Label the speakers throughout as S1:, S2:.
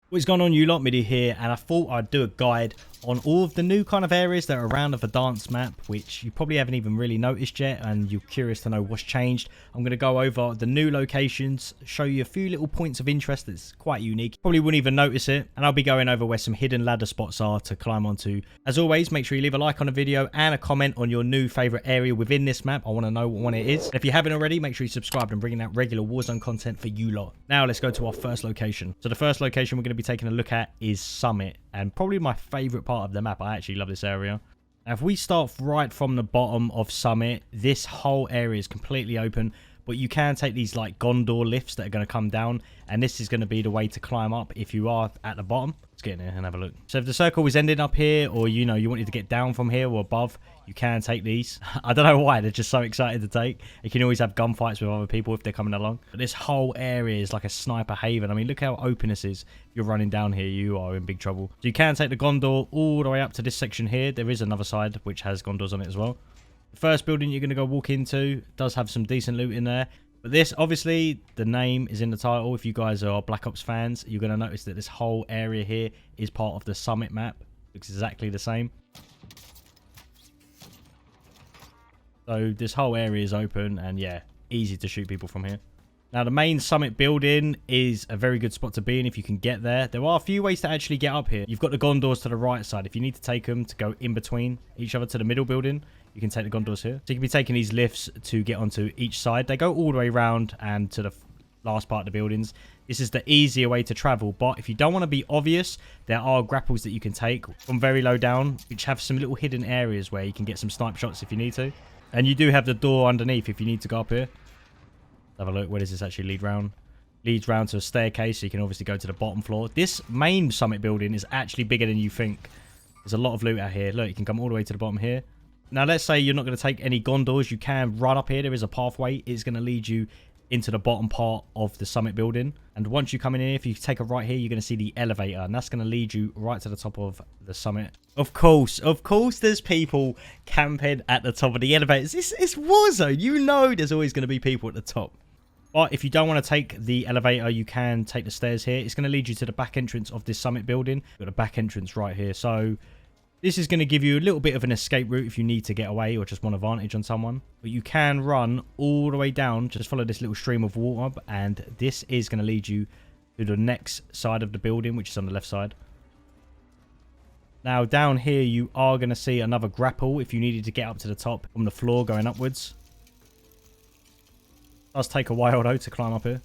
S1: What's going on, you lot? Middi here, and I thought I'd do a guide on all of the new kind of areas that are around the Verdansk map, which you probably haven't even really noticed yet, and you're curious to know what's changed. I'm going to go over the new locations, show you a few little points of interest that's quite unique. Probably wouldn't even notice it, and I'll be going over where some hidden ladder spots are to climb onto. As always, make sure you leave a like on the video and a comment on your new favourite area within this map. I want to know what one it is. And if you haven't already, make sure you subscribe and bringing out regular Warzone content for you lot. Now let's go to our first location. So the first location we're going to be taking a look at is Summit, and probably my favourite part of the map. I actually love this area. Now, if we start right from the bottom of Summit, this whole area is completely open, but you can take these like gondola lifts that are going to come down, and this is going to be the way to climb up if you are at the bottom. Let's get in here and have a look. So if the circle is ending up here, or you wanted to get down from here or above, you can take these. I don't know why, they're just so excited to take. You can always have gunfights with other people if they're coming along. But this whole area is like a sniper haven. I mean, look how open this is. If you're running down here, you are in big trouble. So you can take the gondola all the way up to this section here. There is another side which has gondolas on it as well. The first building you're going to go walk into does have some decent loot in there. But this, obviously, the name is in the title. If you guys are Black Ops fans, you're going to notice that this whole area here is part of the Summit map. Looks exactly the same. So this whole area is open and, yeah, easy to shoot people from here. Now, the main Summit building is a very good spot to be in if you can get there. There are a few ways to actually get up here. You've got the gondolas to the right side. If you need to take them to go in between each other to the middle building, you can take the gondolas here. So you can be taking these lifts to get onto each side. They go all the way around and to the last part of the buildings. This is the easier way to travel, but if you don't want to be obvious, there are grapples that you can take from very low down, which have some little hidden areas where you can get some snipe shots if you need to. And you do have the door underneath if you need to go up here. Have a look. Where does this actually lead round? Leads round to a staircase, so you can obviously go to the bottom floor. This main Summit building is actually bigger than you think. There's a lot of loot out here. Look, you can come all the way to the bottom here. Now, let's say you're not going to take any gondolas. You can run up here. There is a pathway. It's going to lead you into the bottom part of the Summit building. And once you come in here, if you take a right here, you're going to see the elevator. And that's going to lead you right to the top of the Summit. Of course, there's people camping at the top of the elevators. It's Warzone. You know there's always going to be people at the top. But if you don't want to take the elevator, you can take the stairs here. It's going to lead you to the back entrance of this Summit building. You've got a back entrance right here. So this is going to give you a little bit of an escape route if you need to get away or just want a vantage on someone. But you can run all the way down. Just follow this little stream of water. And this is going to lead you to the next side of the building, which is on the left side. Now, down here, you are going to see another grapple if you needed to get up to the top from the floor going upwards. It does take a while, though, to climb up here.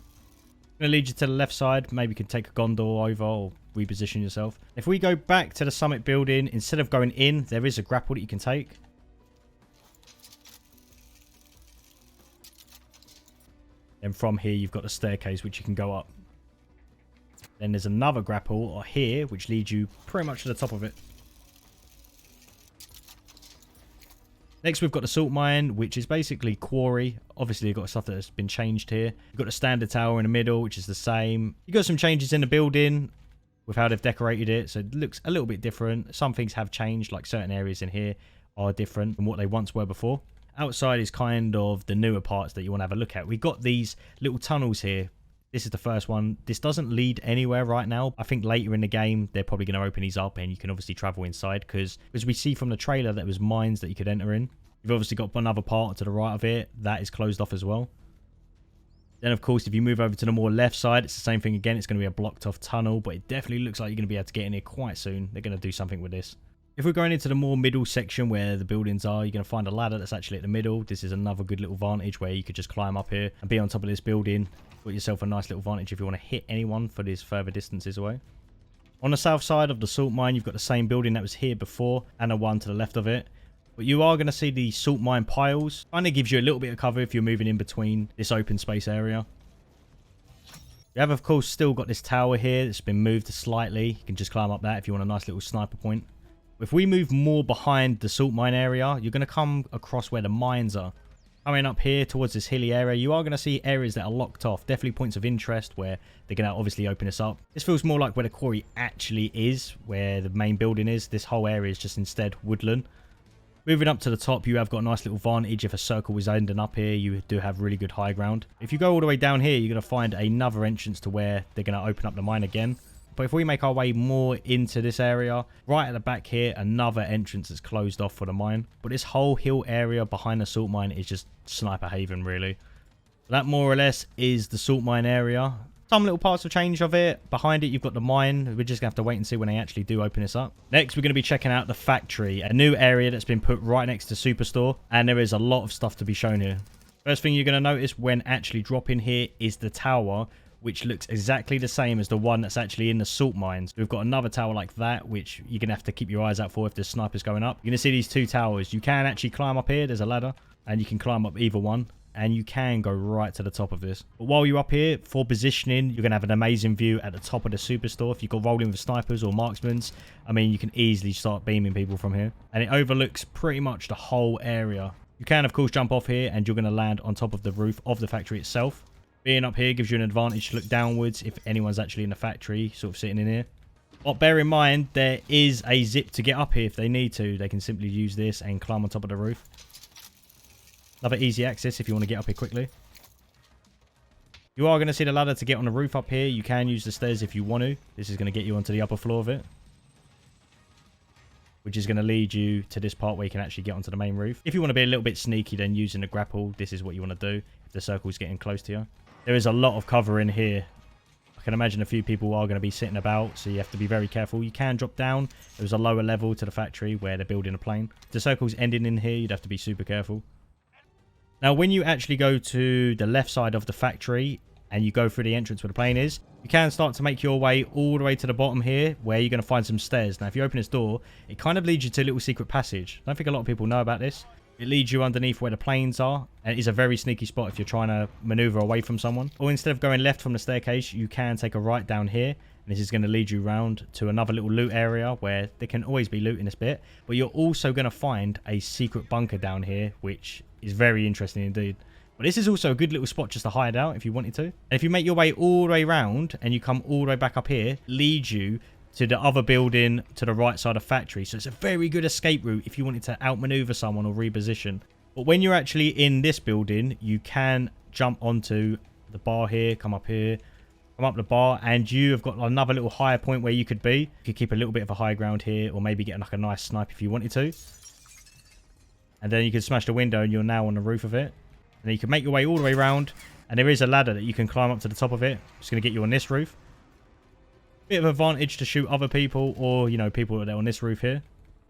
S1: Going to lead you to the left side. Maybe you can take a gondola over or reposition yourself. If we go back to the Summit building, instead of going in, there is a grapple that you can take. Then from here, you've got the staircase, which you can go up. Then there's another grapple here, which leads you pretty much to the top of it. Next, we've got the salt mine, which is basically quarry. Obviously, you've got stuff that has been changed here. You've got the standard tower in the middle, which is the same. You've got some changes in the building with how they've decorated it, so it looks a little bit different. Some things have changed, like certain areas in here are different from what they once were before. Outside is kind of the newer parts that you want to have a look at. We've got these little tunnels here. This is the first one. This doesn't lead anywhere right now. I think later in the game, they're probably going to open these up and you can obviously travel inside because as we see from the trailer, there was mines that you could enter in. You've obviously got another part to the right of it. That is closed off as well. Then, of course, if you move over to the more left side, it's the same thing again. It's going to be a blocked off tunnel, but it definitely looks like you're going to be able to get in here quite soon. They're going to do something with this. If we're going into the more middle section where the buildings are, you're going to find a ladder that's actually at the middle. This is another good little vantage where you could just climb up here and be on top of this building. Got yourself a nice little vantage if you want to hit anyone for these further distances away. On the south side of the salt mine, you've got the same building that was here before and a one to the left of it. But you are going to see the salt mine piles. Kind of gives you a little bit of cover if you're moving in between this open space area. You have, of course, still got this tower here that's been moved slightly. You can just climb up that if you want a nice little sniper point. If we move more behind the salt mine area, you're going to come across where the mines are. Coming up here towards this hilly area, you are going to see areas that are locked off. Definitely points of interest where they're going to obviously open this up. This feels more like where the quarry actually is, where the main building is. This whole area is just instead woodland. Moving up to the top, you have got a nice little vantage. If a circle was ending up here, you do have really good high ground. If you go all the way down here, you're going to find another entrance to where they're going to open up the mine again. But if we make our way more into this area, right at the back here, another entrance is closed off for the mine. But this whole hill area behind the salt mine is just sniper haven, really. That more or less is the salt mine area. Some little parts of change of it. Behind it, you've got the mine. We're just going to have to wait and see when they actually do open this up. Next, we're going to be checking out the factory, a new area that's been put right next to Superstore. And there is a lot of stuff to be shown here. First thing you're going to notice when actually dropping here is the tower, which looks exactly the same as the one that's actually in the salt mines. We've got another tower like that, which you're going to have to keep your eyes out for if there's snipers going up. You're going to see these two towers. You can actually climb up here. There's a ladder, and you can climb up either one. And you can go right to the top of this. But while you're up here, for positioning, you're going to have an amazing view at the top of the Superstore. If you go rolling with snipers or marksmen, I mean, you can easily start beaming people from here. And it overlooks pretty much the whole area. You can, of course, jump off here, and you're going to land on top of the roof of the factory itself. Being up here gives you an advantage to look downwards if anyone's actually in the factory, sort of sitting in here. But bear in mind, there is a zip to get up here if they need to. They can simply use this and climb on top of the roof. Another easy access if you want to get up here quickly. You are going to see the ladder to get on the roof up here. You can use the stairs if you want to. This is going to get you onto the upper floor of it, which is going to lead you to this part where you can actually get onto the main roof. If you want to be a little bit sneaky, then using the grapple, this is what you want to do if the circle's getting close to you. There is a lot of cover in here. I can imagine a few people are going to be sitting about, so you have to be very careful. You can drop down. There's a lower level to the factory where they're building a plane. If the circle's ending in here, you'd have to be super careful. Now, when you actually go to the left side of the factory and you go through the entrance where the plane is, you can start to make your way all the way to the bottom here where you're going to find some stairs. Now, if you open this door, it kind of leads you to a little secret passage. I don't think a lot of people know about this. It leads you underneath where the planes are, and it is a very sneaky spot if you're trying to maneuver away from someone. Or instead of going left from the staircase, you can take a right down here, and this is going to lead you round to another little loot area where there can always be loot in this bit. But you're also going to find a secret bunker down here, which is very interesting indeed. But this is also a good little spot just to hide out if you wanted to. And if you make your way all the way around and you come all the way back up here, leads you to the other building to the right side of factory. So it's a very good escape route if you wanted to outmaneuver someone or reposition. But when you're actually in this building, you can jump onto the bar here, come up here, come up the bar, and you have got another little higher point where you could be. You could keep a little bit of a high ground here, or maybe get like a nice snipe if you wanted to. And then you can smash the window and you're now on the roof of it. And then you can make your way all the way around, and there is a ladder that you can climb up to the top of it. It's going to get you on this roof. Bit of advantage to shoot other people, or, you know, people that are on this roof here.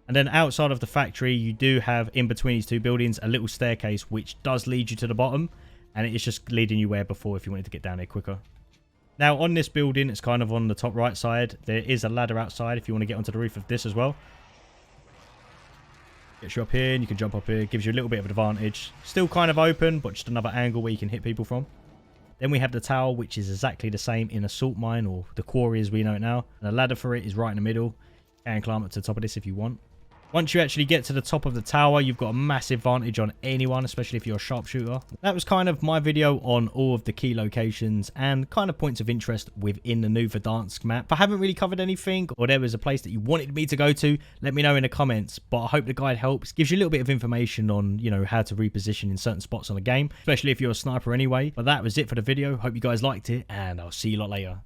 S1: And then outside of the factory, you do have in between these two buildings a little staircase which does lead you to the bottom, and it is just leading you where before if you wanted to get down there quicker. Now on this building, it's kind of on the top right side. There is a ladder outside if you want to get onto the roof of this as well. Gets you up here and you can jump up here. Gives you a little bit of advantage. Still kind of open, but just another angle where you can hit people from. Then we have the tower, which is exactly the same in a salt mine, or the quarry as we know it now. And the ladder for it is right in the middle. You can climb up to the top of this if you want. Once you actually get to the top of the tower, you've got a massive advantage on anyone, especially if you're a sharpshooter. That was kind of my video on all of the key locations and kind of points of interest within the new Verdansk map. If I haven't really covered anything, or there was a place that you wanted me to go to, let me know in the comments. But I hope the guide helps. Gives you a little bit of information on, you know, how to reposition in certain spots on the game, especially if you're a sniper anyway. But that was it for the video. Hope you guys liked it, and I'll see you a lot later.